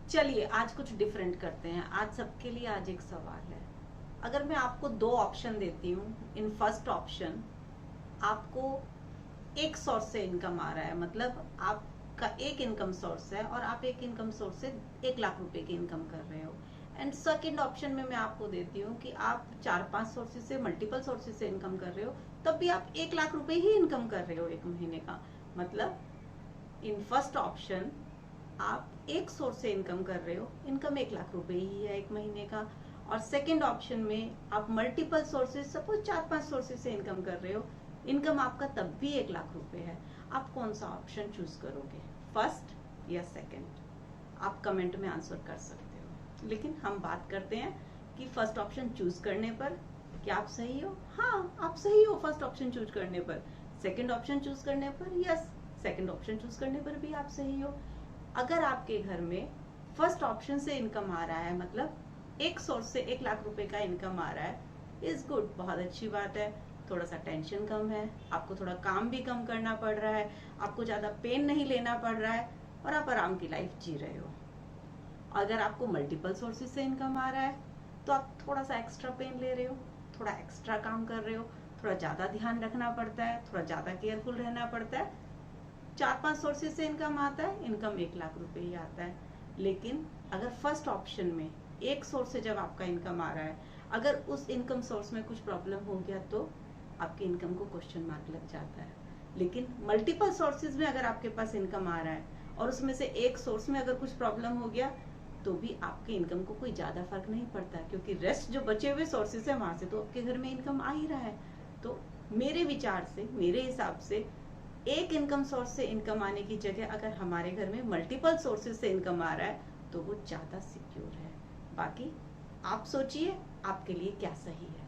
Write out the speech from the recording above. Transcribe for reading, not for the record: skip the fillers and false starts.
चलिए आज कुछ डिफरेंट करते हैं। आज सबके लिए आज एक सवाल है। अगर मैं आपको दो ऑप्शन देती हूँ, इन फर्स्ट ऑप्शन आपको एक सोर्स से इनकम आ रहा है, मतलब आपका एक इनकम सोर्स है और आप एक इनकम सोर्स से 1 लाख रुपए की इनकम कर रहे हो। एंड सेकेंड ऑप्शन में मैं आपको देती हूँ कि आप 4-5 सोर्सेज से, मल्टीपल सोर्सेज से इनकम कर रहे हो, तब भी आप 1 लाख रुपए ही इनकम कर रहे हो एक महीने का। मतलब इन फर्स्ट ऑप्शन आप एक सोर्स से इनकम कर रहे हो, इनकम 1 लाख रुपए ही है एक महीने का। और सेकेंड ऑप्शन में आप मल्टीपल सोर्सेज, सपोज 4-5 सोर्सेज से इनकम कर रहे हो, इनकम आपका तब भी 1 लाख रुपए है। आप कौन सा ऑप्शन चूज करोगे, फर्स्ट या सेकेंड? आप कमेंट में आंसर कर सकते हो, लेकिन हम बात करते हैं कि फर्स्ट ऑप्शन चूज करने पर क्या आप सही हो? हाँ, आप सही हो फर्स्ट ऑप्शन चूज करने पर। सेकेंड ऑप्शन चूज करने पर, यस, सेकेंड ऑप्शन चूज करने पर भी आप सही हो। अगर आपके घर में फर्स्ट ऑप्शन से इनकम आ रहा है, मतलब एक सोर्स से 1 लाख रुपए का इनकम आ रहा है, इज गुड, बहुत अच्छी बात है। थोड़ा सा टेंशन कम है, आपको थोड़ा काम भी कम करना पड़ रहा है, आपको ज्यादा पेन नहीं लेना पड़ रहा है और आप आराम की लाइफ जी रहे हो। अगर आपको मल्टीपल सोर्सेज से इनकम आ रहा है तो आप थोड़ा सा एक्स्ट्रा पेन ले रहे हो, थोड़ा एक्स्ट्रा काम कर रहे हो, थोड़ा ज्यादा ध्यान रखना पड़ता है, थोड़ा ज्यादा केयरफुल रहना पड़ता है। 4-5 सोर्सेज से इनकम आता है, इनकम 1 लाख रुपए ही आता है। लेकिन अगर फर्स्ट ऑप्शन में एक सोर्स से जब आपका इनकम आ रहा है, अगर उस इनकम सोर्स में कुछ प्रॉब्लम हो गया तो आपकी इनकम को क्वेश्चन मार्क लग जाता है। लेकिन मल्टीपल सोर्सेज में अगर आपके पास इनकम आ रहा है और उसमें से एक सोर्स में अगर कुछ प्रॉब्लम हो गया तो भी आपके इनकम को कोई ज्यादा फर्क नहीं पड़ता, क्योंकि रेस्ट जो बचे हुए सोर्सेज है वहां से तो आपके घर में इनकम आ ही रहा है। तो मेरे विचार से, मेरे हिसाब से, एक इनकम सोर्स से इनकम आने की जगह अगर हमारे घर में मल्टीपल सोर्सेज से इनकम आ रहा है तो वो ज्यादा सिक्योर है। बाकी आप सोचिए आपके लिए क्या सही है।